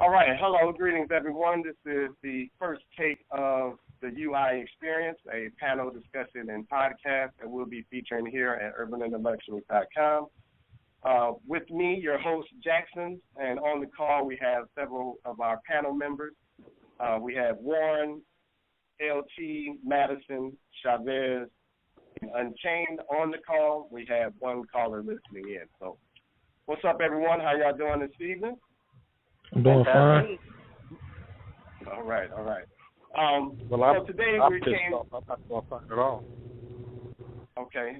All right. Hello. Greetings, everyone. This is the first take of the UI Experience, a panel discussion and podcast that we'll be featuring here at urbanintellectuals.com. With me, your host, Jackson, and on the call we have several of our panel members. We have Warren, LT, Madison, Chavez, and Unchained on the call. We have one caller listening in. So what's up, everyone? How y'all doing this evening? I'm doing fine. All right. So today we came. I'm not doing fine at all. Okay.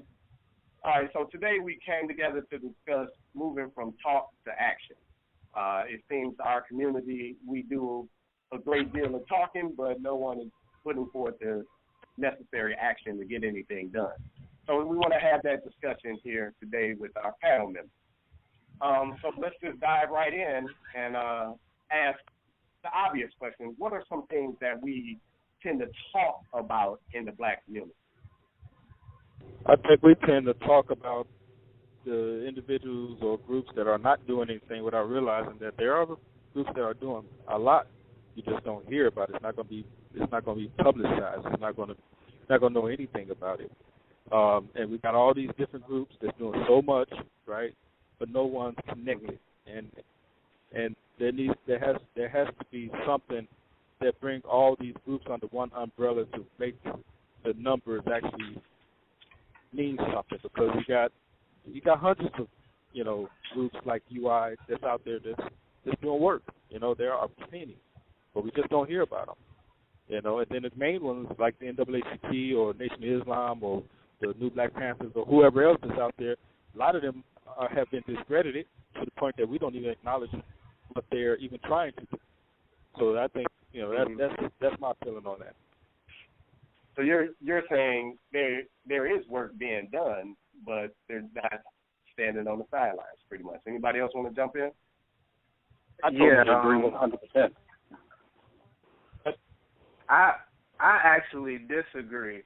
All right. So today we came together to discuss moving from talk to action. It seems our community, we do a great deal of talking, but no one is putting forth the necessary action to get anything done. So we want to have that discussion here today with our panel members. So let's just dive right in and ask the obvious question. What are some things that we tend to talk about in the black community? I think we tend to talk about the individuals or groups that are not doing anything without realizing that there are groups that are doing a lot. You just don't hear about it. It's not going to be publicized. It's not going to know anything about it. And we've got all these different groups that's doing so much, right? But no one's connected, and there has to be something that brings all these groups under one umbrella to make the numbers actually mean something. Because you got hundreds of groups like UI that's out there that's doing work. There are plenty, but we just don't hear about them. And then the main ones like the NAACP or Nation of Islam or the New Black Panthers or whoever else is out there. A lot of them have been discredited to the point that we don't even acknowledge what they're even trying to do. So I think that's my feeling on that. So you're saying there is work being done, but they're not standing on the sidelines, pretty much. Anybody else want to jump in? I totally agree 100%. I actually disagree.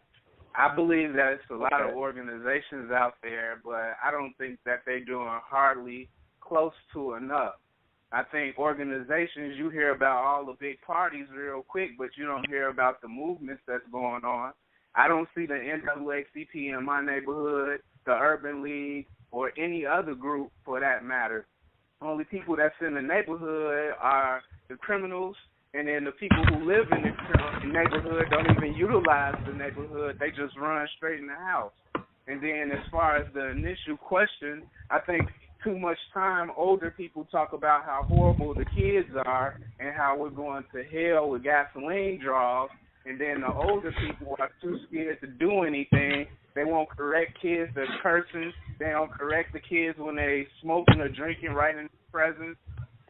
I believe that it's a lot of organizations out there, but I don't think that they're doing hardly close to enough. I think organizations, you hear about all the big parties real quick, but you don't hear about the movements that's going on. I don't see the NAACP in my neighborhood, the Urban League, or any other group for that matter. Only people that's in the neighborhood are the criminals, and then the people who live in the neighborhood don't even utilize the neighborhood. They just run straight in the house. And then as far as the initial question, I think too much time older people talk about how horrible the kids are and how we're going to hell with gasoline draws. And then the older people are too scared to do anything. They won't correct kids that's cursing. They don't correct the kids when they smoking or drinking right in their presence.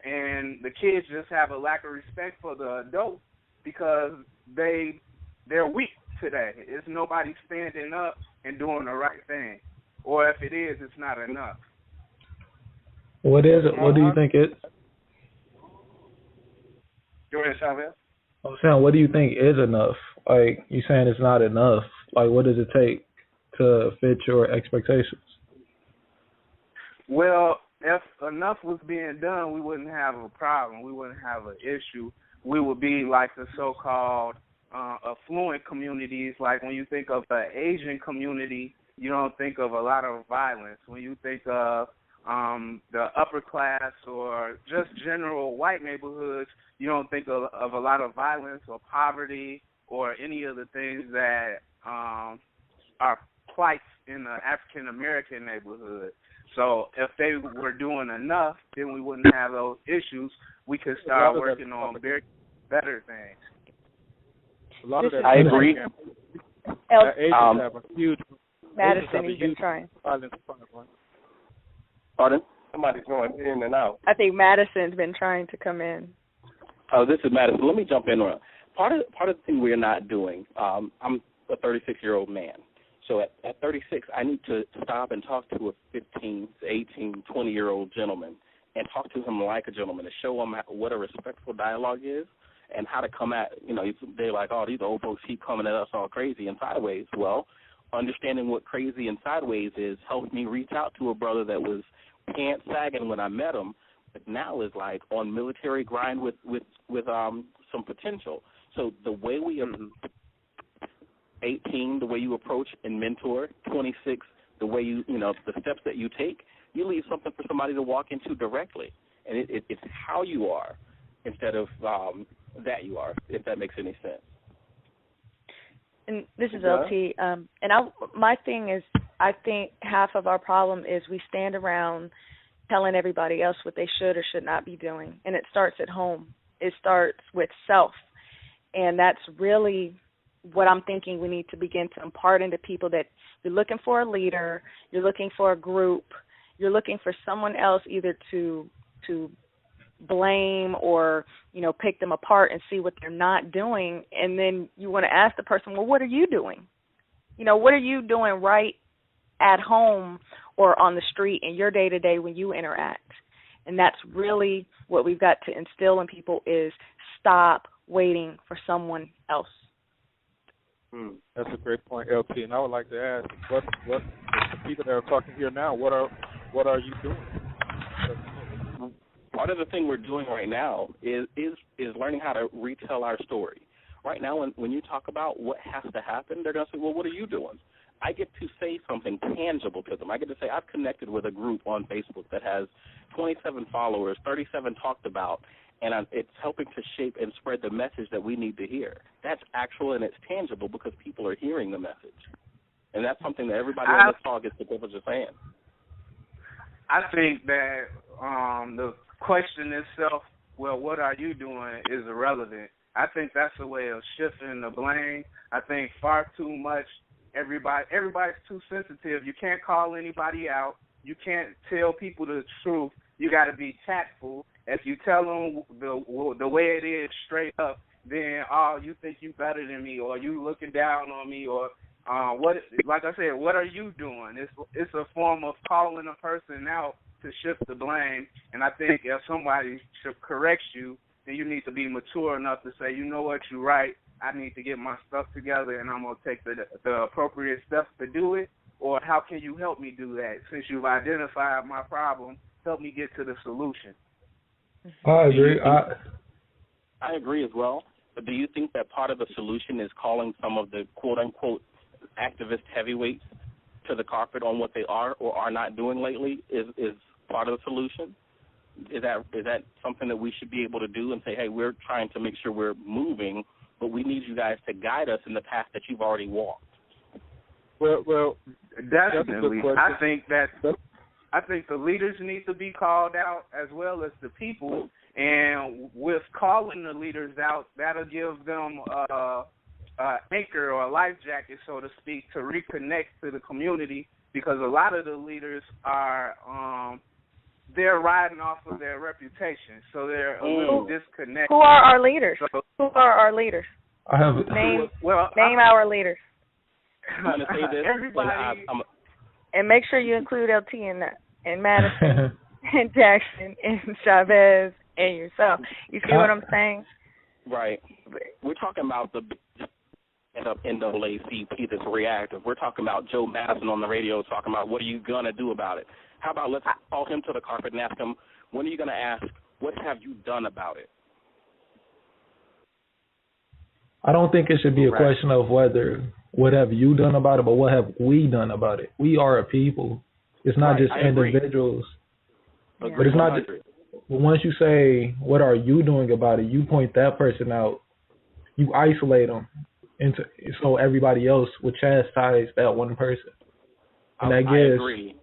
And the kids just have a lack of respect for the adults because they're weak today. It's nobody standing up and doing the right thing. Or if it is, it's not enough. What is it? What do you think it? Go ahead, Chavez. I'm saying, what do you think is enough? Like, you saying it's not enough. Like, what does it take to fit your expectations? Well, if enough was being done, we wouldn't have a problem. We wouldn't have an issue. We would be like the so-called affluent communities. Like when you think of the Asian community, you don't think of a lot of violence. When you think of the upper class or just general white neighborhoods, you don't think of a lot of violence or poverty or any of the things that are plights in the African-American neighborhood. So if they were doing enough, then we wouldn't have those issues. We could start working on better things. A lot of that. I agree. Asians have a huge. Madison, you've been trying. Pardon? Somebody's going in and out. I think Madison's been trying to come in. Oh, this is Madison. Let me jump in. Part of the thing we're not doing, I'm a 36-year-old man. So at 36, I need to stop and talk to a 15, 18, 20-year-old gentleman and talk to him like a gentleman to show him what a respectful dialogue is and how to come at, they're like, oh, these old folks keep coming at us all crazy and sideways. Well, understanding what crazy and sideways is helped me reach out to a brother that was pants sagging when I met him, now is like on military grind with some potential. So the way we 18, the way you approach and mentor, 26, the way you the steps that you take, you leave something for somebody to walk into directly. And it's how you are instead of that you are, if that makes any sense. And this is LT. My thing is, I think half of our problem is we stand around telling everybody else what they should or should not be doing. And it starts at home. It starts with self. And that's really what I'm thinking we need to begin to impart into people, that you're looking for a leader, you're looking for a group, you're looking for someone else either to blame or, pick them apart and see what they're not doing. And then you want to ask the person, well, what are you doing? What are you doing right at home or on the street in your day-to-day when you interact? And that's really what we've got to instill in people is stop waiting for someone else. That's a great point, LT. And I would like to ask, what the people that are talking here now, what are you doing? Part of the thing we're doing right now is learning how to retell our story. Right now, when you talk about what has to happen, they're going to say, well, what are you doing? I get to say something tangible to them. I get to say, I've connected with a group on Facebook that has 27 followers, 37 talked about, and it's helping to shape and spread the message that we need to hear. That's actual and it's tangible because people are hearing the message. And that's something that everybody on this call gets the privilege of saying. I think that the question itself, well, what are you doing, is irrelevant. I think that's a way of shifting the blame. I think far too much, everybody's too sensitive. You can't call anybody out. You can't tell people the truth. You got to be tactful. If you tell them the way it is straight up, then, you think you better than me, or you looking down on me, or like I said, what are you doing? It's a form of calling a person out to shift the blame. And I think if somebody should correct you, then you need to be mature enough to say, you know what, you're right. I need to get my stuff together, and I'm going to take the appropriate steps to do it. Or how can you help me do that? Since you've identified my problem, help me get to the solution. I agree. I agree as well. But do you think that part of the solution is calling some of the quote-unquote activist heavyweights to the carpet on what they are or are not doing lately is part of the solution? Is that something that we should be able to do and say, hey, we're trying to make sure we're moving, but we need you guys to guide us in the path that you've already walked? Well, definitely. I think the leaders need to be called out as well as the people. And with calling the leaders out, that'll give them anchor or a life jacket, so to speak, to reconnect to the community, because a lot of the leaders are they're riding off of their reputation, so they're a little disconnected. Who are our leaders? Who are our leaders? I have name our leaders. I'm going to say this. Everybody, and make sure you include LT in that, and Madison, and Jackson, and Chavez, and yourself. You see what I'm saying? Right. We're talking about the NAACP that's reactive. We're talking about Joe Madison on the radio talking about what are you going to do about it. How about let's call him to the carpet and ask him, when are you going to ask, what have you done about it? I don't think it should be a question of what have you done about it, but what have we done about it. We are a people. It's not just individuals. But it's not just, but once you say, what are you doing about it, you point that person out. You isolate them so everybody else would chastise that one person. And that gives, I agree.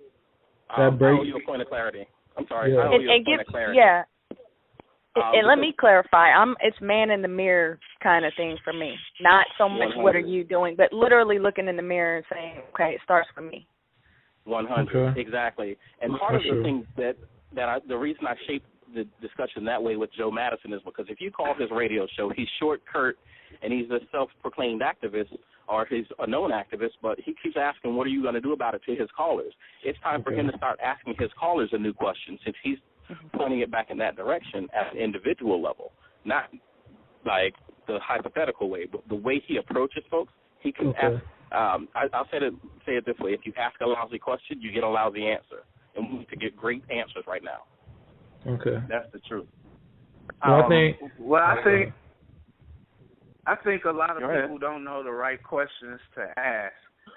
That breaks. I owe you a point of clarity. I'm sorry. Yeah. I owe you a point of clarity. Yeah. And let me clarify. It's man in the mirror kind of thing for me. Not so much 100. What are you doing, but literally looking in the mirror and saying, okay, it starts with me. 100. Okay. Exactly. And part of the thing the reason I shaped the discussion that way with Joe Madison is because if you call his radio show, he's short, curt, and he's a self-proclaimed activist, or he's a known activist, but he keeps asking, what are you going to do about it to his callers? It's time for him to start asking his callers a new question, since he's pointing it back in that direction at an individual level, not like the hypothetical way, but the way he approaches folks. He can ask. I'll say it this way: if you ask a lousy question, you get a lousy answer, and we need to get great answers right now. Okay. That's the truth. Well, I think a lot of Go ahead. people don't know the right questions to ask.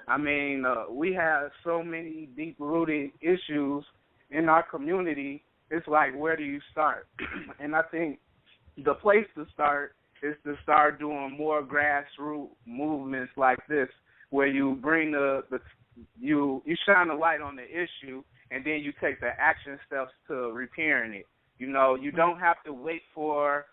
I mean, we have so many deep-rooted issues in our community. It's like, where do you start? And I think the place to start is to start doing more grassroots movements like this, where you bring you shine a light on the issue, and then you take the action steps to repairing it. You know, you don't have to wait for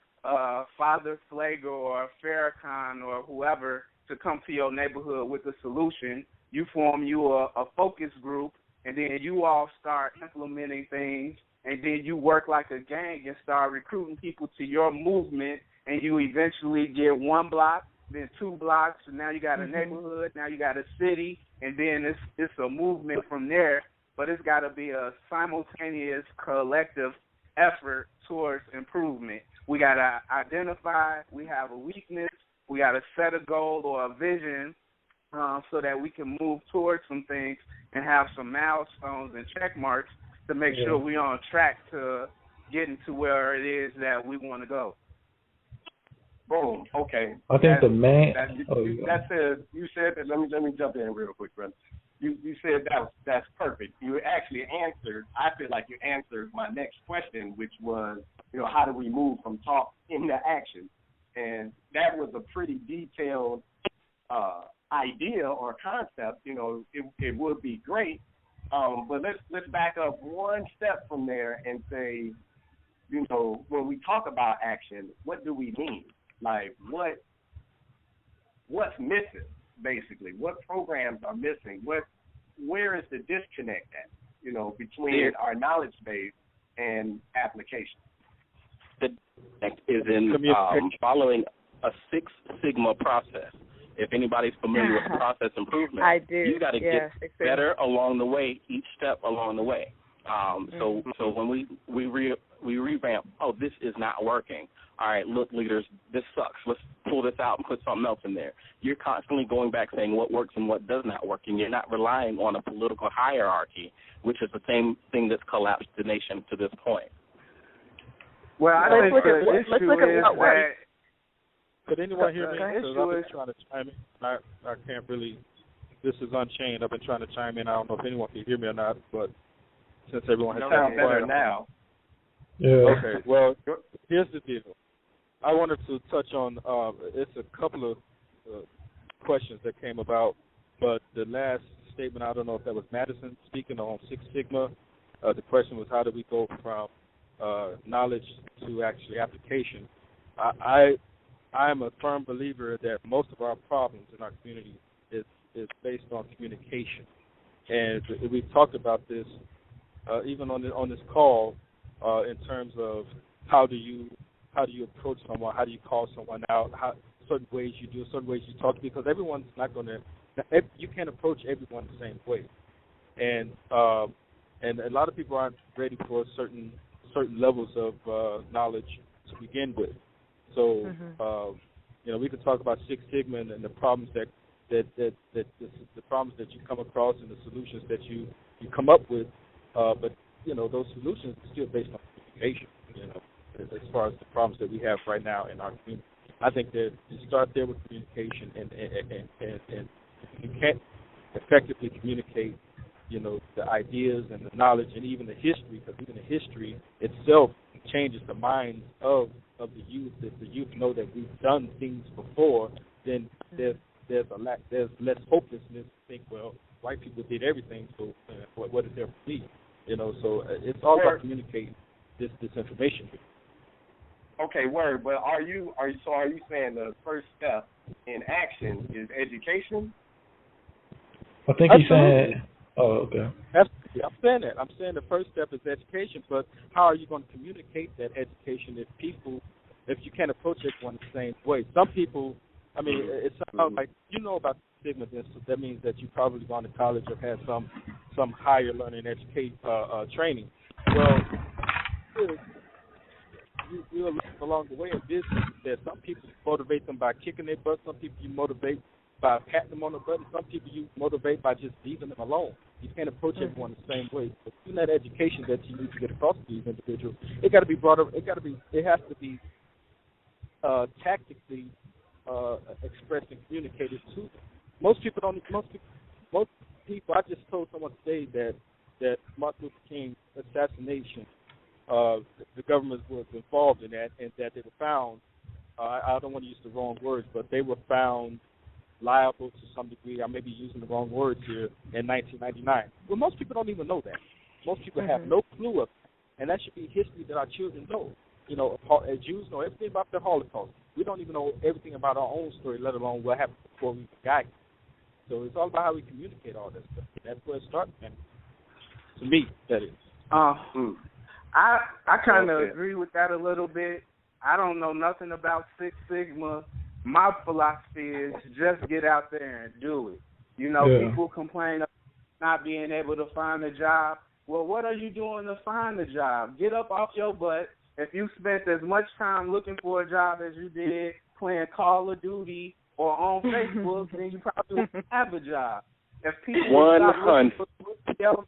Father Flager or Farrakhan or whoever to come to your neighborhood with a solution. You form a focus group, and then you all start implementing things, and then you work like a gang and start recruiting people to your movement, and you eventually get one block, then 2 blocks, and now you got a neighborhood, now you got a city, and then it's a movement from there. But it's got to be a simultaneous collective effort towards improvement. We got to identify we have a weakness. We got to set a goal or a vision so that we can move towards some things and have some milestones and check marks to make sure we're on track to getting to where it is that we want to go. Boom. Okay. I think the main. You said that. Let me jump in real quick, brother. You said that's perfect. You actually answered. I feel like you answered my next question, which was, how do we move from talk into action? And that was a pretty detailed idea or concept. It would be great. But let's back up one step from there and say, when we talk about action, what do we mean? Like, what's missing, basically? What programs are missing? Where is the disconnect at, between our knowledge base and application? The disconnect is in following a 6 Sigma process. If anybody's familiar with process improvement, I do. You got to get better along the way, each step along the way. So when we revamp, this is not working. All right, look, leaders, this sucks. Let's pull this out and put something else in there. You're constantly going back saying what works and what does not work, and you're not relying on a political hierarchy, which is the same thing that's collapsed the nation to this point. Well, let's look at what works. Could anyone hear me? Because I've been trying to chime in. I can't really. This is Unchained. I've been trying to chime in. I don't know if anyone can hear me or not, but since everyone has sound better now. Yeah. Okay. Well, here's the deal. I wanted to touch on. It's a couple of questions that came about, but the last statement, I don't know if that was Madison speaking on 6 Sigma. The question was, how do we go from knowledge to actually application? I'm a firm believer that most of our problems in our community is based on communication, and we've talked about this even on this call in terms of how do you approach someone, how do you call someone out, certain ways you do, certain ways you talk, because everyone's not going to. You can't approach everyone the same way, and a lot of people aren't ready for certain levels of knowledge to begin with. So, we can talk about 6 Sigma and the problems that the problems that you come across and the solutions that you come up with, but those solutions are still based on communication. As far as the problems that we have right now in our community, I think that you start there with communication, and you can't effectively communicate, the ideas and the knowledge and even the history, because even the history itself changes the minds of the youth. If the youth know that we've done things before, then there's less hopelessness to think, well, white people did everything, so what is there for me? So it's all about communicating this information. Okay, word. But are you saying the first step in action is education? I think he's saying. Oh, okay. Absolutely. I'm saying that. I'm saying the first step is education, but how are you going to communicate that education if you can't approach everyone the same way? Some people, it sounds like about stigma. That means that you probably gone to college or had some higher learning training. Well, we'll learn along the way in business that some people motivate them by kicking their butt, some people you motivate by patting them on the butt, and some people you motivate by just leaving them alone. You can't approach everyone the same way. But in that education that you need to get across to these individuals, it got to be brought up. It has to be tactically expressed and communicated to them. Most people. I just told someone today that Martin Luther King's assassination, the government was involved in that, and that they were found. I don't want to use the wrong words, but they were found liable to some degree. I may be using the wrong words here in 1999. Well, most people don't even know that. Most people have no clue of it, and that should be history that our children know. You know, as Jews know everything about the Holocaust. We don't even know everything about our own story, let alone what happened before we got here. So it's all about how we communicate all this stuff. That's where it starts, man. To me, that is. I kind of agree with that a little bit. I don't know nothing about Six Sigma. My philosophy is just get out there and do it. You know, people complain about not being able to find a job. Well, what are you doing to find a job? Get up off your butt. If you spent as much time looking for a job as you did playing Call of Duty or on Facebook, then you probably won't have a job. If people stop looking for somebody else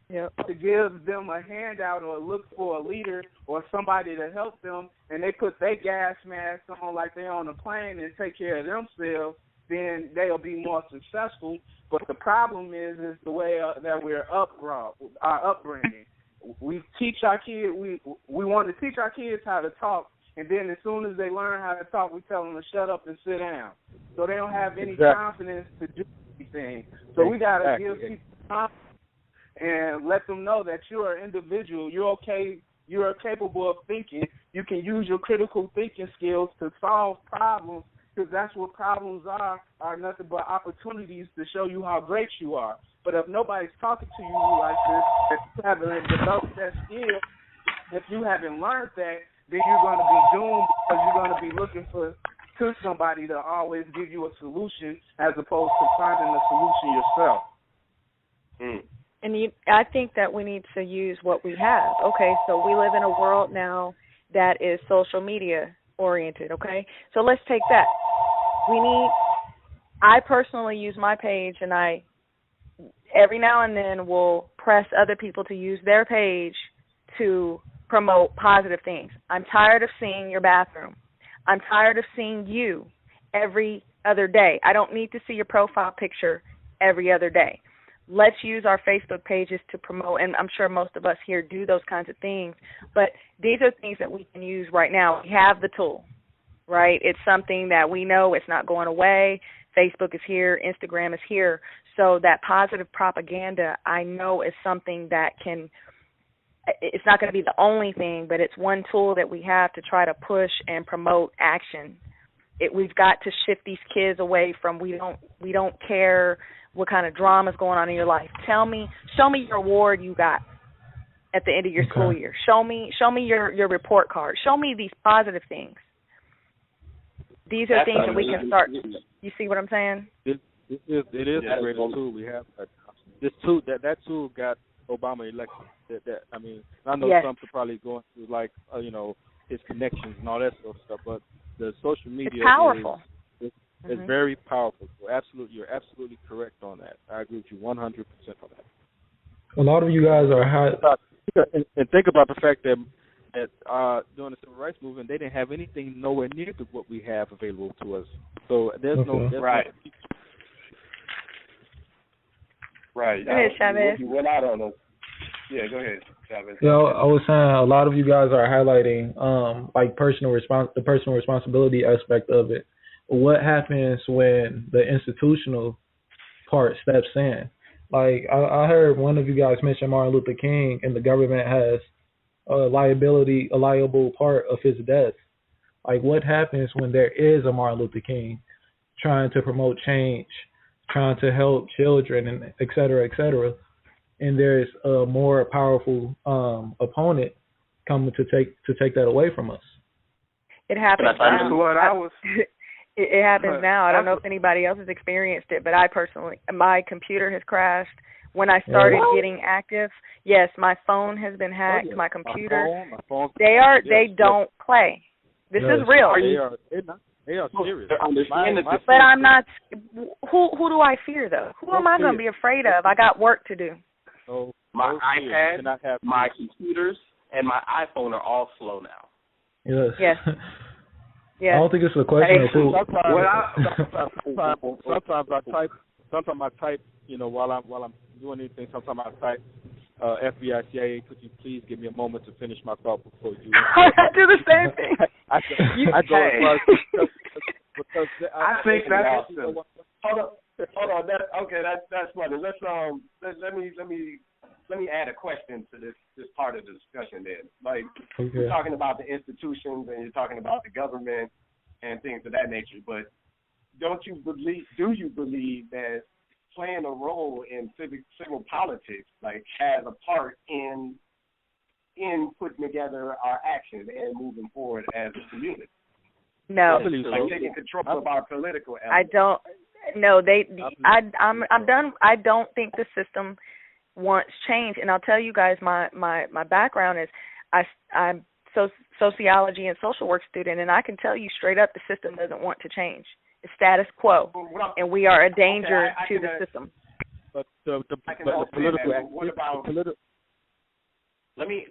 to give them a handout or look for a leader or somebody to help them, and they put their gas mask on like they're on a plane and take care of themselves, then they'll be more successful. But the problem is the way that we're our upbringing. We teach our kids. We want to teach our kids how to talk, and then as soon as they learn how to talk, we tell them to shut up and sit down. So they don't have any confidence to do anything. So we got to give people confidence and let them know that you're an individual. You're okay. You're capable of thinking. You can use your critical thinking skills to solve problems, because that's what problems are nothing but opportunities to show you how great you are. But if nobody's talking to you like this, if you haven't developed that skill, if you haven't learned that, then you're going to be doomed, because you're going to be looking to somebody to always give you a solution as opposed to finding the solution yourself. And I think that we need to use what we have. Okay, so we live in a world now that is social media oriented, okay? So let's take that. I personally use my page, and I every now and then will press other people to use their page to promote positive things. I'm tired of seeing your bathroom. I'm tired of seeing you every other day. I don't need to see your profile picture every other day. Let's use our Facebook pages to promote, and I'm sure most of us here do those kinds of things, but these are things that we can use right now. We have the tool, right? It's something that we know it's not going away. Facebook is here. Instagram is here. So that positive propaganda, I know, is something that it's not going to be the only thing, but it's one tool that we have to try to push and promote action. We've got to shift these kids away from we don't care what kind of drama is going on in your life. Show me your award you got at the end of your school year. Show me your report card. Show me these positive things. These are things that we can start. You see what I'm saying? It is a great tool we have. This tool that tool got Obama elected. I mean, I know some are probably going through his connections and all that sort of stuff, but the social media it's powerful. It's very powerful. So you're absolutely correct on that. I agree with you 100% on that. A lot of you guys are and think about the fact that during the civil rights movement, they didn't have anything nowhere near to what we have available to us. So there's no right. Right. Go ahead, Chavez. You went out on us. Yeah, go ahead, Chavez. Yeah, I was saying a lot of you guys are highlighting the personal responsibility aspect of it. What happens when the institutional part steps in? Like I heard one of you guys mention Martin Luther King, and the government has a liable part of his death. Like, what happens when there is a Martin Luther King trying to promote change, trying to help children, and et cetera, and there's a more powerful opponent coming to take that away from us? It happens now. It happens now. I don't know if anybody else has experienced it, but I personally, my computer has crashed. When I started getting active, yes, my phone has been hacked. My computer, they don't play. This is real. They are serious. But I'm not. Who do I fear though? Who am I going to be afraid of? I got work to do. My iPad, my computers, and my iPhone are all slow now. Yes. Yes. I don't think it's a question of who. Sometimes I type. Sometimes I type. While I'm doing anything. Sometimes I type. FBI, CIA, could you please give me a moment to finish my thought before you? I do the same thing. I go as far as because I think that's awesome. Hold on. That's funny. Let me add a question to this part of the discussion. Then, You're talking about the institutions and you're talking about the government and things of that nature. But do you believe that playing a role in civil politics has a part in putting together our actions and moving forward as a community? No. Taking control of our political elements. I don't. No, I'm done. I don't think the system wants change, and I'll tell you guys my background is I'm sociology and social work student, and I can tell you straight up the system doesn't want to change. It's status quo, and we are a danger to the system. But the political Let me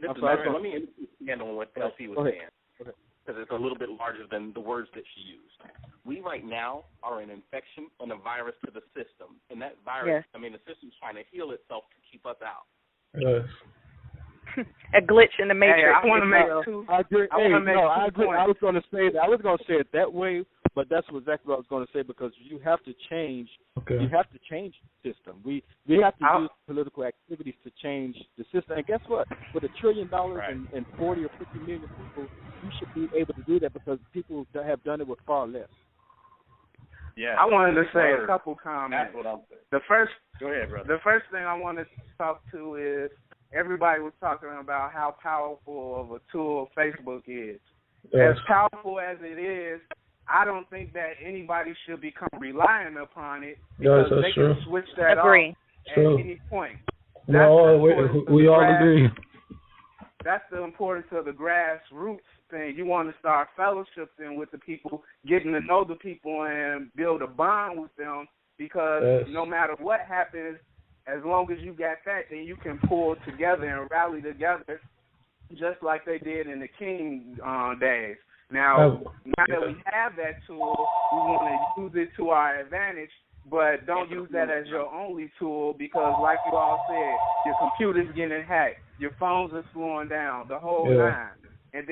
handle what LC was saying, because it's a little bit larger than the words that she used. We right now are an infection and a virus to the system, and that virus, the system's trying to heal itself to keep us out. Yes. A glitch in the matrix. Hey, I want to make two. I agree. I agree. I was going to say that. I was going to say it that way, but that's exactly what I was going to say, because you have to change. Okay. You have to change the system. We have to use political activities to change the system. And guess what? With $1 trillion and 40 or 50 million people, you should be able to do that, because people have done it with far less. Yeah. I wanted to say a couple comments. That's what I'm saying. Go ahead, brother. The first thing I wanted to talk to is everybody was talking about how powerful of a tool Facebook is. Yes. As powerful as it is, I don't think that anybody should become reliant upon it, because they can switch that off at any point. We all agree. That's the importance of the grassroots thing. You want to start fellowships in with the people, getting to know the people and build a bond with them, because no matter what happens, as long as you got that, then you can pull together and rally together, just like they did in the King days. Now that we have that tool, we want to use it to our advantage, but don't use that as your only tool, because like you all said, your computer's getting hacked, your phones are slowing down, the whole nine. And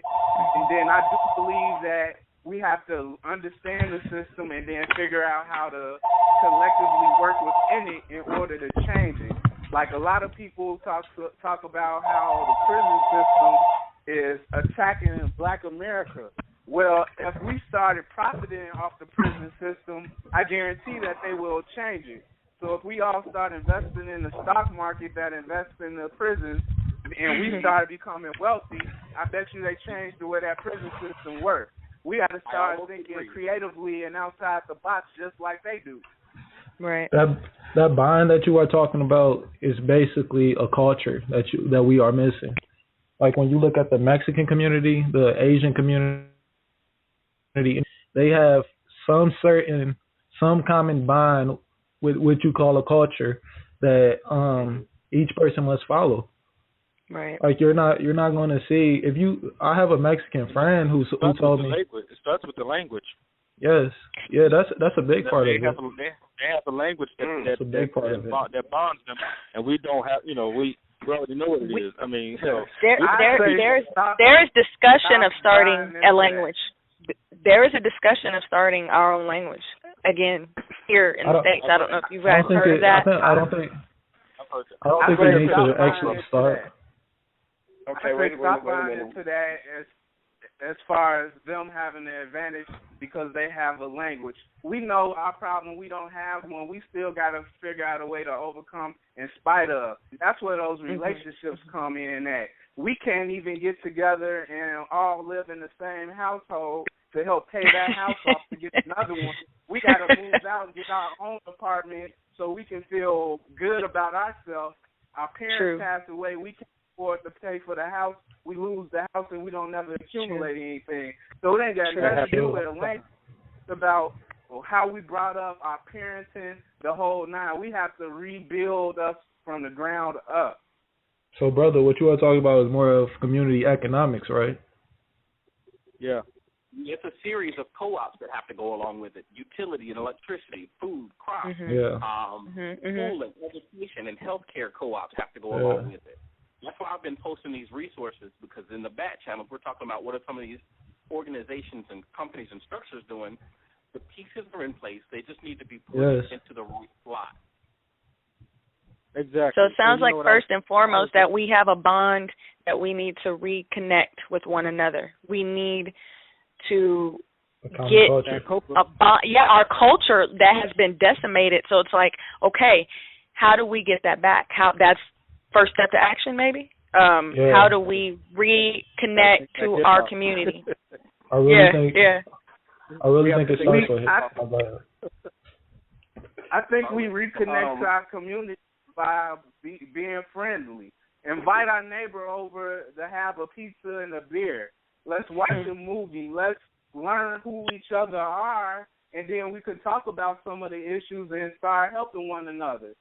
then I do believe that we have to understand the system and then figure out how to collectively work within it in order to change it. Like a lot of people talk about how the prison system is attacking Black America. Well, if we started profiting off the prison system, I guarantee that they will change it. So if we all start investing in the stock market that invests in the prisons, and we start becoming wealthy, I bet you they change the way that prison system works. We got to start thinking creatively and outside the box, just like they do. Right. That bond that you are talking about is basically a culture that we are missing. Like when you look at the Mexican community, the Asian community, they have some common bond with what you call a culture that each person must follow. Right. Like you're not going to see I have a Mexican friend who told me it starts with the language. Yes. Yeah, that's a big part of it. They have a language that bonds them, and we don't have. We already know what it is. I mean, there is discussion of starting a language. There is a discussion of starting our own language again here in the States. I don't know if you guys heard of that. I don't think we need to actually start. Okay, wait a minute. To that as far as them having the advantage because they have a language. We know our problem. We don't have one. We still got to figure out a way to overcome in spite of. That's where those relationships come in at. We can't even get together and all live in the same household to help pay that house off to get another one. We got to move out and get our own apartment so we can feel good about ourselves. Our parents pass away. We can't afford to pay for the house. We lose the house and we don't never accumulate anything. So it ain't got nothing to do with a language. It's about how we brought up, our parenting, the whole nine. We have to rebuild us from the ground up. So, brother, what you are talking about is more of community economics, right? Yeah. It's a series of co-ops that have to go along with it: utility and electricity, food, crops, Yeah. school and education and healthcare co-ops have to go along with it. That's why I've been posting these resources, because in the back channels we're talking about what are some of these organizations and companies and structures doing. The pieces are in place; they just need to be put into the right slot. Exactly. So it sounds like first and foremost that we have a bond that we need to reconnect with one another. We need to get our culture that has been decimated. So it's like, okay, how do we get that back? That's first step to action, maybe. How do we reconnect to our community? I really think it starts with I think we reconnect to our community by being friendly. Invite our neighbor over to have a pizza and a beer. Let's watch a movie. Let's learn who each other are, and then we can talk about some of the issues and start helping one another.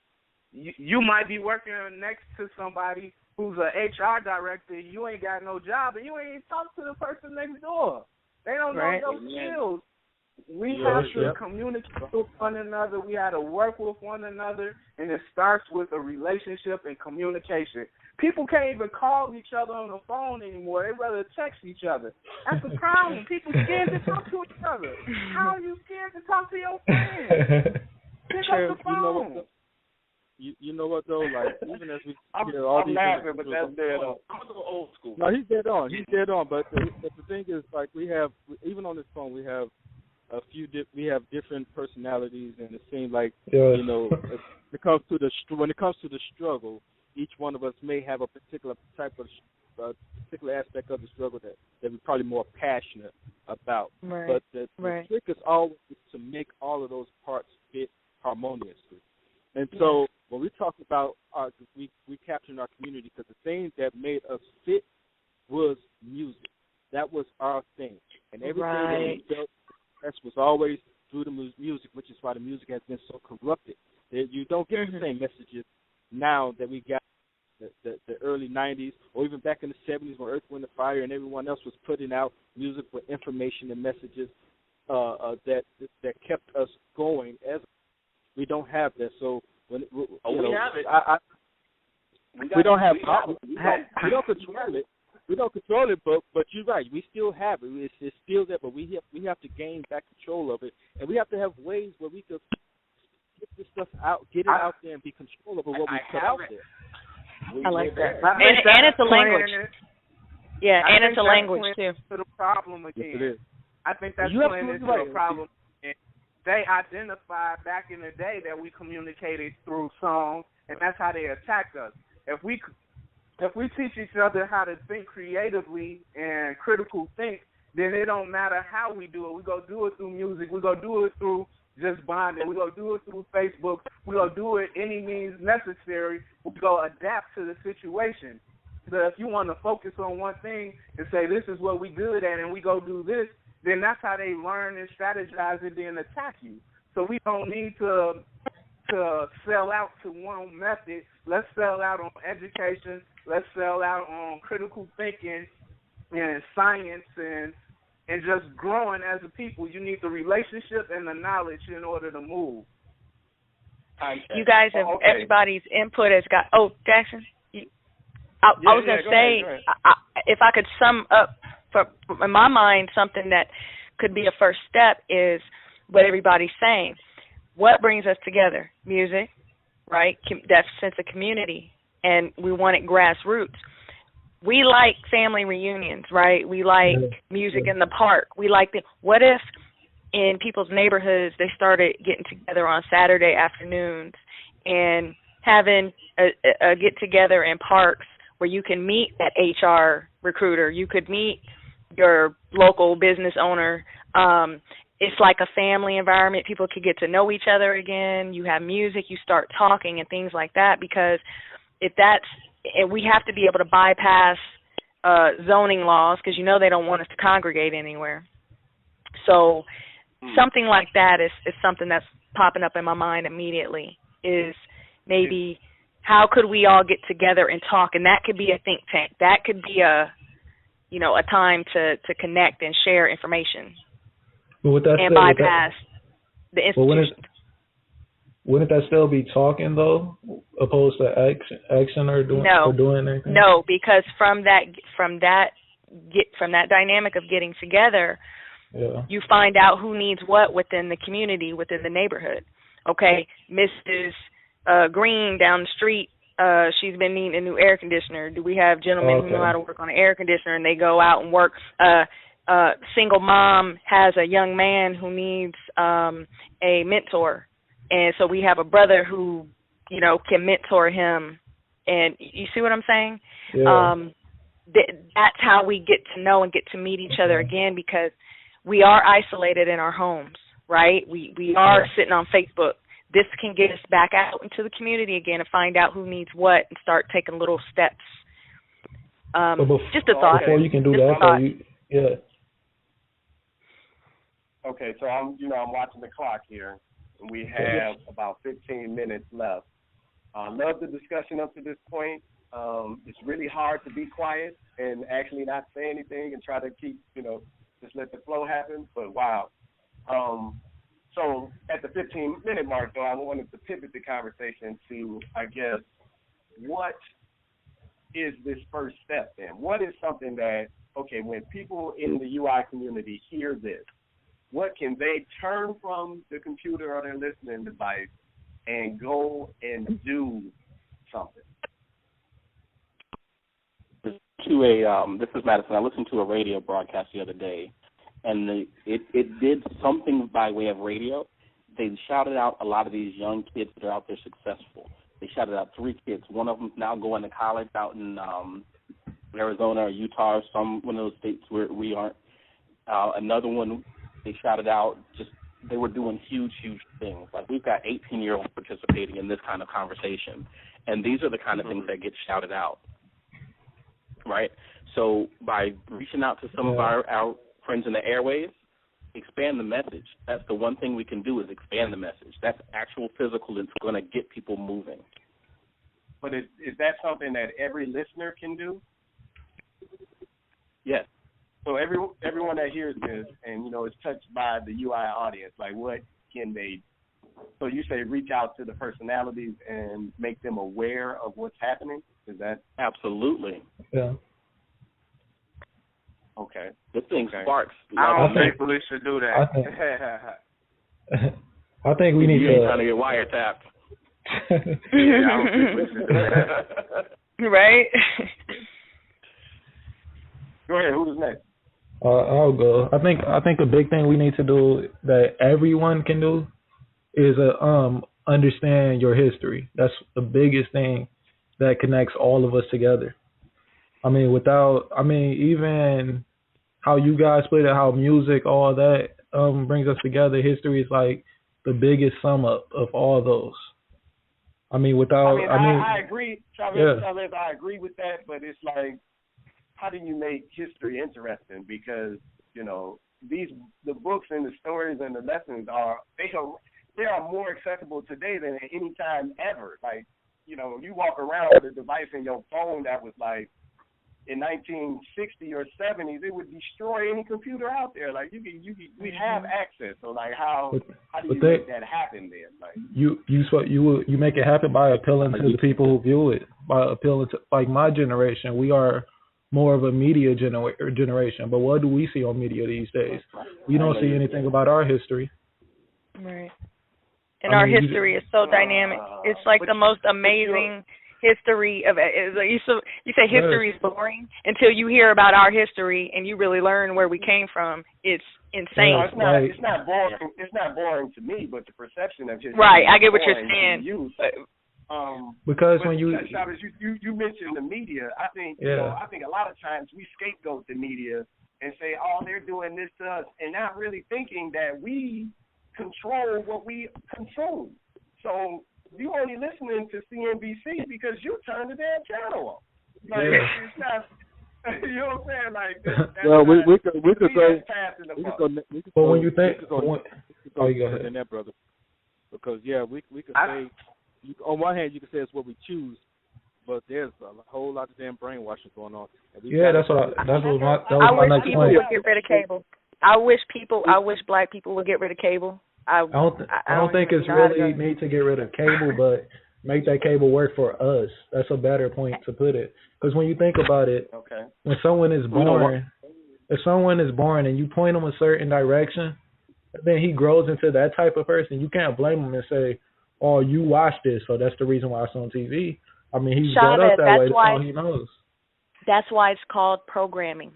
You might be working next to somebody who's an HR director. You ain't got no job, and you ain't even talk to the person next door. They don't know those skills. We have to communicate with one another. We have to work with one another, and it starts with a relationship and communication. People can't even call each other on the phone anymore. They rather text each other. That's the problem. People scared to talk to each other. How are you scared to talk to your friends? Pick up the phone. You know what though? Like, even as we I'm laughing, but that's dead on. I'm a little old school. No, he's dead on. But the thing is, like, we have, even on this phone, we have we have different personalities, and it seems like you know, when it comes to the struggle, each one of us may have a particular type of particular aspect of the struggle that we're probably more passionate about. Right. But the trick is always to make all of those parts fit harmoniously. And so when we talk about we capturing our community, because the thing that made us fit was music. That was our thing, and everything that we felt was always through the music, which is why the music has been so corrupted. You don't get the same messages now that we got the early 90s, or even back in the 70s when Earth, Wind & Fire and everyone else was putting out music with information and messages that kept us going. As we don't have that, so when we have it. We don't control it. We don't control it, but you're right. We still have it. It's still there, but we have to gain back control of it, and we have to have ways where we can get this stuff out, get it out there, and be control over what we put out there. I like that, and it's a language. Yeah, and it's a language too. To the problem again. Yes, it is. I think that's playing into the problem. They identified back in the day that we communicated through songs, and that's how they attacked us. If we teach each other how to think creatively and critical think, then it don't matter how we do it. We go do it through music. We go do it through just bonding. We go do it through Facebook. We go do it any means necessary. We go adapt to the situation. So if you want to focus on one thing and say this is what we good at, and we go do this, then that's how they learn and strategize and then attack you. So we don't need to sell out to one method. Let's sell out on education. Let's sell out on critical thinking and science and just growing as a people. You need the relationship and the knowledge in order to move. You guys have everybody's input has got. Oh, Jackson, I was going to say, if I could sum up, in my mind, something that could be a first step is what everybody's saying. What brings us together? Music, right? That sense of community, and we want it grassroots. We like family reunions, right? We like music in the park. We like what if in people's neighborhoods they started getting together on Saturday afternoons and having a get-together in parks where you can meet that HR recruiter. You could meet your local business owner. It's like a family environment. People could get to know each other again. You have music. You start talking and things like that, because and we have to be able to bypass zoning laws, because they don't want us to congregate anywhere. So something like that is something that's popping up in my mind immediately. Is maybe how could we all get together and talk, and that could be a think tank. That could be a time to connect and share information and bypass the institutions. Wouldn't that still be talking though, opposed to action or doing anything? No, because from that dynamic of getting together, you find out who needs what within the community, within the neighborhood. Okay, Mrs. Green down the street, she's been needing a new air conditioner. Do we have gentlemen who know how to work on an air conditioner and they go out and work? Single mom has a young man who needs a mentor. And so we have a brother who, can mentor him. And you see what I'm saying? Yeah. That's how we get to know and get to meet each other again, because we are isolated in our homes, right? We are sitting on Facebook. This can get us back out into the community again and find out who needs what and start taking little steps. Just a thought. Before you can do that, Okay, so I'm watching the clock here. We have about 15 minutes left. I love the discussion up to this point. It's really hard to be quiet and actually not say anything and try to keep, just let the flow happen. But wow. So at the 15-minute mark, though, I wanted to pivot the conversation to, I guess, what is this first step then? What is something that, when people in the UI community hear this, what can they turn from the computer or their listening device and go and do something? This is Madison. I listened to a radio broadcast the other day, and it did something by way of radio. They shouted out a lot of these young kids that are out there successful. They shouted out 3 kids. One of them now going to college out in Arizona or Utah or one of those states where we aren't. Another one, they shouted out they were doing huge, huge things. Like, we've got 18-year-olds participating in this kind of conversation, and these are the kind of things that get shouted out, right? So by reaching out to some of our friends in the airways, expand the message. That's the one thing we can do, is expand the message. That's actual physical. It's going to get people moving. But is that something that every listener can do? Yes. So everyone that hears this and, is touched by the UI audience, like, what can they – so you say reach out to the personalities and make them aware of what's happening? Is that – Absolutely. Yeah. Okay. This thing sparks. I don't think we should do that. I think we need to – You're trying to get wiretapped. Yeah, I don't think we should do that. Right? Go ahead. Who's next? I'll go. I think a big thing we need to do that everyone can do is understand your history. That's the biggest thing that connects all of us together. Even how you guys put it, how music, all that brings us together. History is like the biggest sum up of all those. I agree, Chavez. I agree with that, but it's like, how do you make history interesting? Because, the books and the stories and the lessons they are more accessible today than at any time ever. Like, you walk around with a device in your phone that was like, in 1960 or 70s, it would destroy any computer out there. Like, we have access. So, like, how do you make that happen then? Like, you make it happen by appealing to the people who view it. By appealing to, like, my generation, we are more of a media generation. But what do we see on media these days? We don't see anything about our history. Right. And our history is so dynamic. It's like the most amazing history of it. You say history is boring until you hear about our history and you really learn where we came from. It's insane. No, it's not boring. It's not boring to me, but the perception of history. Right, I get what you're saying. Because when you mentioned the media, I think I think a lot of times we scapegoat the media and say, oh, they're doing this to us, and not really thinking that we control what we consume. So you only listening to CNBC because you turned the damn channel off. Like, it's not. You know what I'm saying? Like, well, we could go. But when you think, go in that, brother. Because we could say, on one hand, you could say it's what we choose, but there's a whole lot of damn brainwashing going on. That was my next people point. would get rid of cable. I wish black people would get rid of cable. I don't think it's really need to get rid of cable, but make that cable work for us. That's a better point to put it. Because when you think about it, when someone is born, if someone is born and you point them a certain direction, then he grows into that type of person. You can't blame him and say, "Oh, you watch this, so that's the reason why it's on TV." I mean, he's brought up that way. That's all he knows. That's why it's called programming.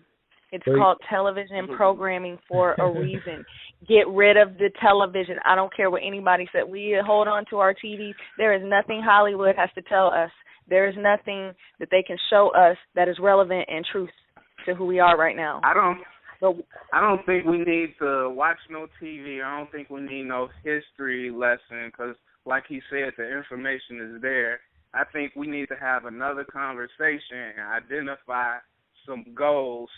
It's called television programming for a reason. Get rid of the television. I don't care what anybody said. We hold on to our TV. There is nothing Hollywood has to tell us. There is nothing that they can show us that is relevant and truth to who we are right now. I don't think we need to watch no TV. I don't think we need no history lesson because, like he said, the information is there. I think we need to have another conversation and identify some goals,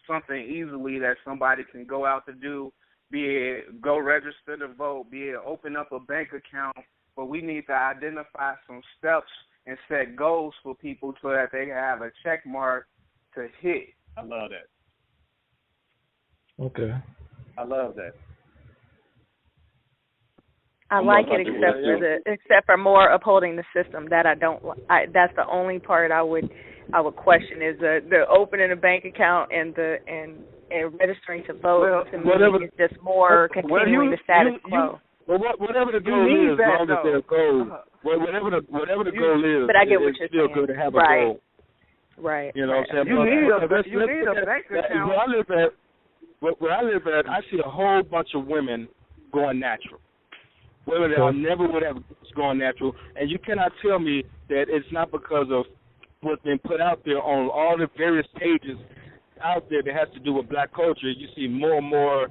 something easily that somebody can go out to do, be it go register to vote, be it open up a bank account, but we need to identify some steps and set goals for people so that they have a check mark to hit. I love that. Okay. I love that. I like it except for more upholding the system. That I don't. That's the only part I would question is the opening a bank account and registering to vote. To me, is just more continuing the status quo. Whatever the goal is, as long as there's goals. Whatever the goal is, but I get what you're still saying. good to have a goal. Right. You know what I'm saying? You need a bank account. Where I live at, I see a whole bunch of women going natural. Women that I never would have gone natural, and you cannot tell me that it's not because of what's been put out there on all the various pages out there that has to do with black culture. You see more and more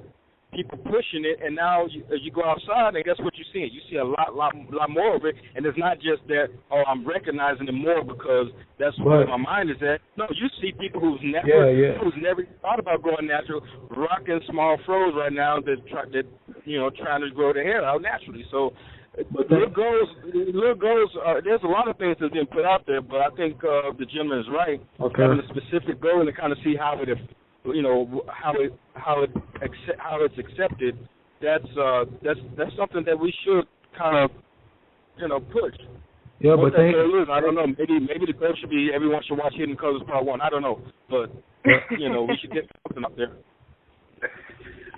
people pushing it, and now you go outside, and guess what you see? You see a lot more of it, and it's not just that, I'm recognizing it more because that's where my mind is at. No, you see people who's never thought about going natural, rocking small fros right now that trying to grow their hair out naturally. So little goals there's a lot of things that's been put out there, but I think the gentleman is right. Having a specific goal and to kind of see how it's accepted. That's something that we should kind of push. Yeah, but I don't know. Maybe the goal should be everyone should watch Hidden Colors Part 1. I don't know, but we should get something up there.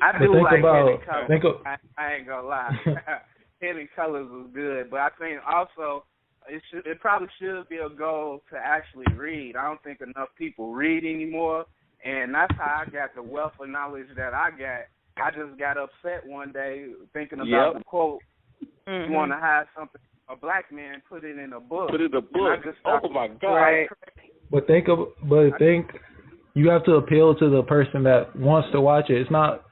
I do like Hidden Colors. I ain't gonna lie. Hidden Colors was good, but I think also it probably should be a goal to actually read. I don't think enough people read anymore. And that's how I got the wealth of knowledge that I got. I just got upset one day thinking about the quote, you want to have something, a black man, put it in a book. Put it in a book. Oh, my God. Right. But think you have to appeal to the person that wants to watch it. It's not,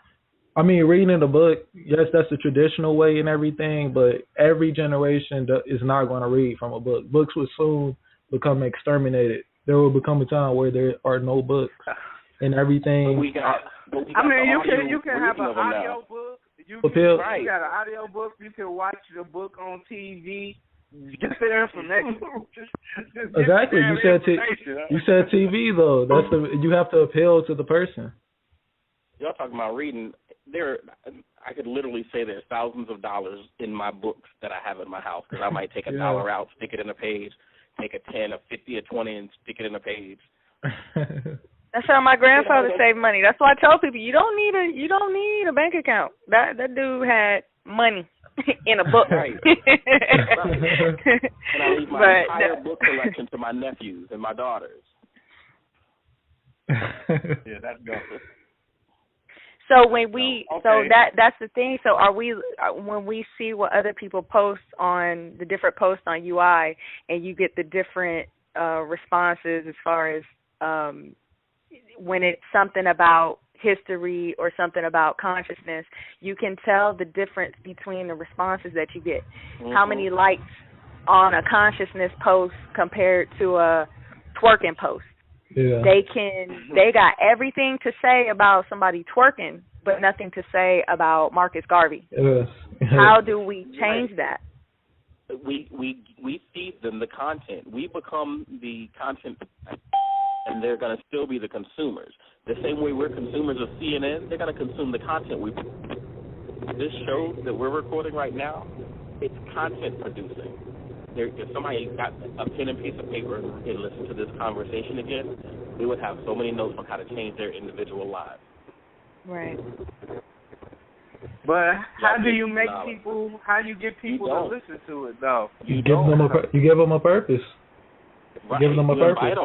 reading the book, yes, that's the traditional way and everything, but every generation is not going to read from a book. Books will soon become exterminated. There will become a time where there are no books. And everything. You can have an audio book. You got an audio book. You can watch the book on TV. Get the information. Exactly. You said TV though. You have to appeal to the person. Y'all talking about reading? I could literally say there's thousands of dollars in my books that I have in my house because I might take $1 out, stick it in a page, take a 10, a 50, a 20, and stick it in a page. That's how my grandfather saved money. That's why I tell people you don't need a bank account. That dude had money in a book. Right. And I leave my entire book collection to my nephews and my daughters. Yeah, that's good. So that's the thing. So when we see what other people post on the different posts on UI, and you get the different responses as far as when it's something about history or something about consciousness, you can tell the difference between the responses that you get. Mm-hmm. How many likes on a consciousness post compared to a twerking post. Yeah. They got everything to say about somebody twerking, but nothing to say about Marcus Garvey. Yes. How do we change that? We feed them the content. We become the content, and they're going to still be the consumers. The same way we're consumers of CNN, they're going to consume the content we. This show that we're recording right now, it's content producing. If somebody got a pen and piece of paper and listened to this conversation again, they would have so many notes on how to change their individual lives. Right. But how do you make people? How do you get people to listen to it though? You give them a purpose. Right. Give them a purpose.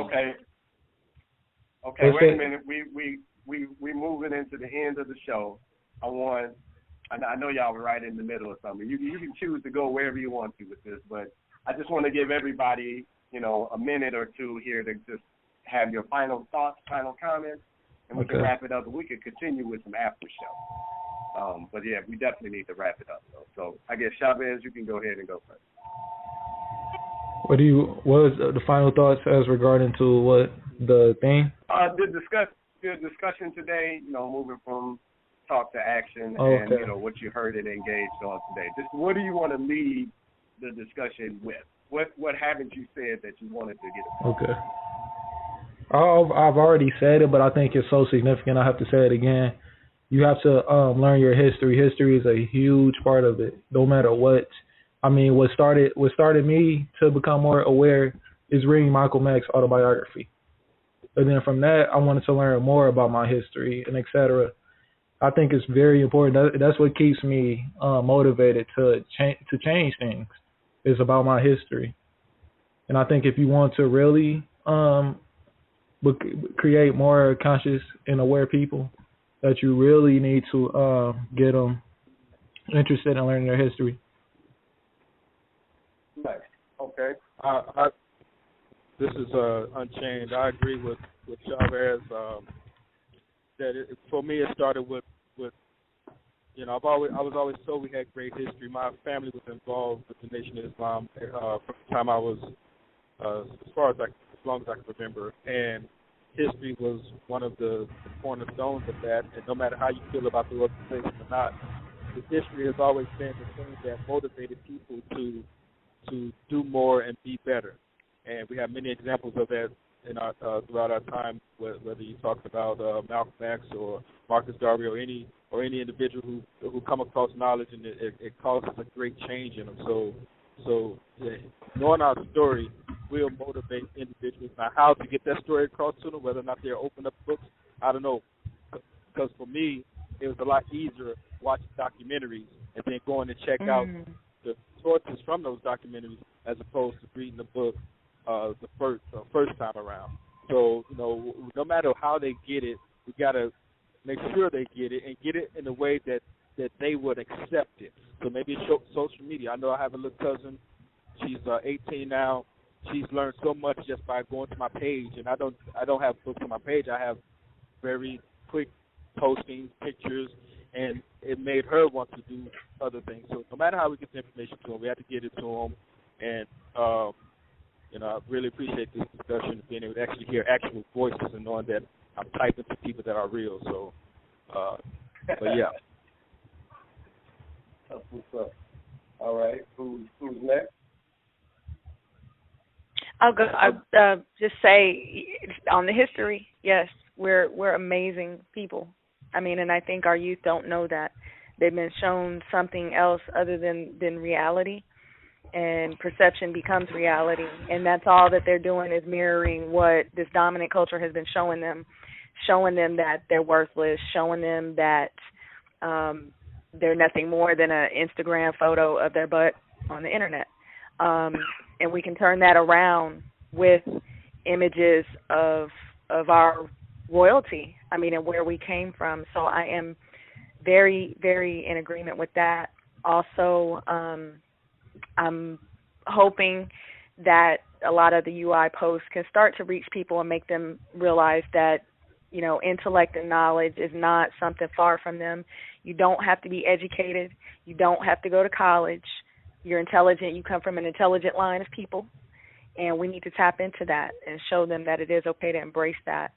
Okay. Wait a minute. We moving into the end of the show. I know y'all were right in the middle of something. You can choose to go wherever you want to with this, but I just want to give everybody, a minute or two here to just have your final thoughts, final comments, and we can wrap it up. And we can continue with some after show. But yeah, we definitely need to wrap it up though. So I guess Chavez, you can go ahead and go first. What was the final thoughts as regarding to what the thing? The discussion today, moving from talk to action, and what you heard and engaged on today. Just what do you want to lead the discussion with? What haven't you said that you wanted to get across? Okay. I've already said it, but I think it's so significant I have to say it again. You have to learn your history. History is a huge part of it, no matter what. I mean, what started me to become more aware is reading Malcolm X's autobiography. And then from that, I wanted to learn more about my history and et cetera. I think it's very important. That's what keeps me motivated to change things. Is about my history. And I think if you want to really create more conscious and aware people, that you really need to get them interested in learning their history. Nice. Okay. This is Unchained. I agree with Chavez. That for me, it started with I was always told we had great history. My family was involved with the Nation of Islam from the time I was, as long as I can remember, and history was one of the cornerstones of that. And no matter how you feel about the organization or not, the history has always been the thing that motivated people to do more and be better. And we have many examples of that in our throughout our time, whether you talked about Malcolm X or Marcus Garvey or any individual who come across knowledge, and it causes a great change in them. So knowing our story will motivate individuals. Now, how to get that story across to them, whether or not they're open up books, I don't know. Because for me, it was a lot easier watching documentaries and then going to check out the sources from those documentaries as opposed to reading the book the first time around. So, no matter how they get it, we got to make sure they get it and get it in a way that they would accept it. So maybe social media. I know I have a little cousin. She's 18 now. She's learned so much just by going to my page, and I don't have books on my page. I have very quick postings, pictures, and it made her want to do other things. So no matter how we get the information to them, we have to get it to them. And I really appreciate this discussion, being able to actually hear actual voices and knowing that I'm typing to people that are real. So, but yeah. That's what's up. All right, who's next? I'll go. I'll just say on the history, yes, we're amazing people. I mean, and I think our youth don't know that. They've been shown something else other than reality, and perception becomes reality. And that's all that they're doing is mirroring what this dominant culture has been showing them that they're worthless, showing them that they're nothing more than an Instagram photo of their butt on the internet. And we can turn that around with images of our royalty, and where we came from. So I am very, very in agreement with that. Also, I'm hoping that a lot of the UI posts can start to reach people and make them realize that, intellect and knowledge is not something far from them. You don't have to be educated. You don't have to go to college. You're intelligent. You come from an intelligent line of people, and we need to tap into that and show them that it is okay to embrace that.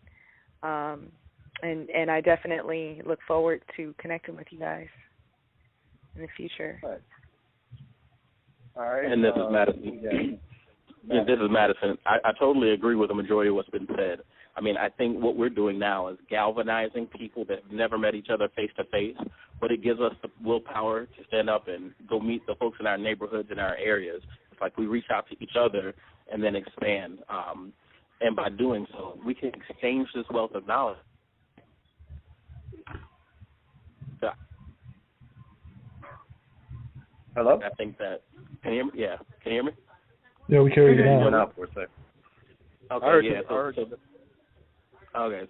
And I definitely look forward to connecting with you guys in the future. All right. And this is Madison. Yeah, this is Madison. I totally agree with the majority of what's been said. I mean, I think what we're doing now is galvanizing people that have never met each other face to face, but it gives us the willpower to stand up and go meet the folks in our neighborhoods and our areas. It's like we reach out to each other and then expand. And by doing so, we can exchange this wealth of knowledge. Hello? I think that, can you hear me? Yeah. Can you hear me? Yeah, we carry it Went on. up for a second. Okay, yeah.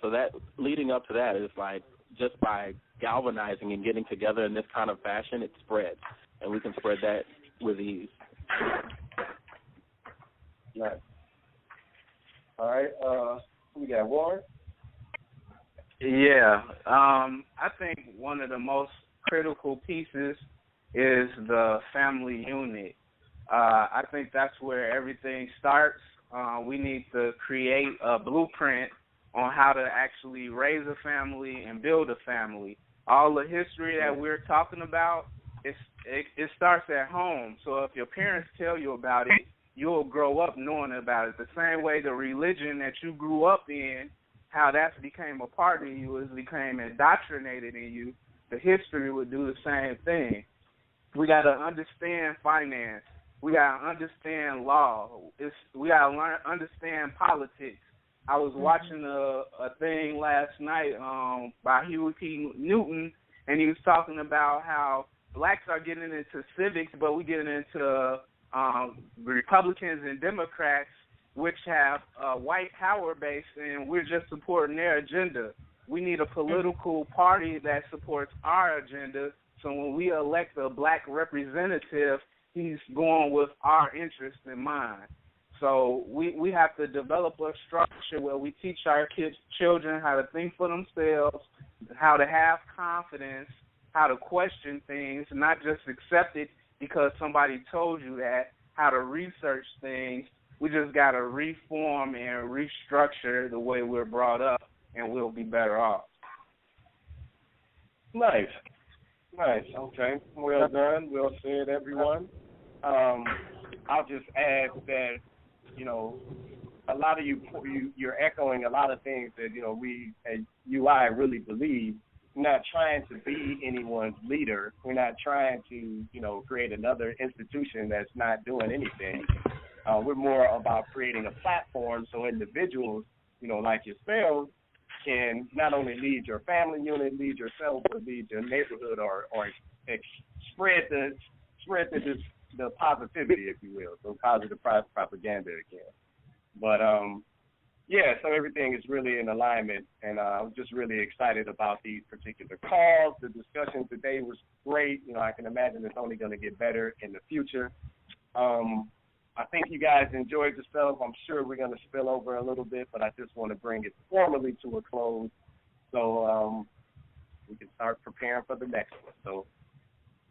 So that leading up to that is like just by galvanizing and getting together in this kind of fashion, it spreads, and we can spread that with ease. Nice. All right. We got Warren. Yeah. I think one of the most critical pieces is the family unit. I think that's where everything starts. We need to create a blueprint on how to actually raise a family and build a family. All the history that we're talking about, it starts at home. So if your parents tell you about it, you'll grow up knowing about it. The same way the religion that you grew up in, how that became a part of you, it became indoctrinated in you, the history would do the same thing. We got to understand finance. We got to understand law. We got to understand politics. I was watching a thing last night by Huey P. Newton, and he was talking about how blacks are getting into civics, but we're getting into Republicans and Democrats, which have white power base, and we're just supporting their agenda. We need a political party that supports our agenda, so when we elect a black representative, he's going with our interests in mind. So we have to develop a structure where we teach our children how to think for themselves, how to have confidence, how to question things, not just accept it because somebody told you that, how to research things. We just got to reform and restructure the way we're brought up, and we'll be better off. Nice. Okay. Well done. Well said, everyone. I'll just add that, a lot of you're echoing a lot of things that, we at UI really believe. We're not trying to be anyone's leader. We're not trying to, create another institution that's not doing anything. We're more about creating a platform so individuals, like yourselves, can not only lead your family unit, lead yourself, but lead your neighborhood or spread the positivity, if you will, so positive propaganda again. But, so everything is really in alignment, and I'm just really excited about these particular calls. The discussion today was great. I can imagine it's only going to get better in the future. I think you guys enjoyed yourself. I'm sure we're going to spill over a little bit, but I just want to bring it formally to a close so we can start preparing for the next one. So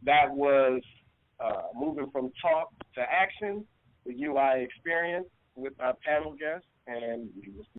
that was moving from talk to action, the UI experience with our panel guests, and we will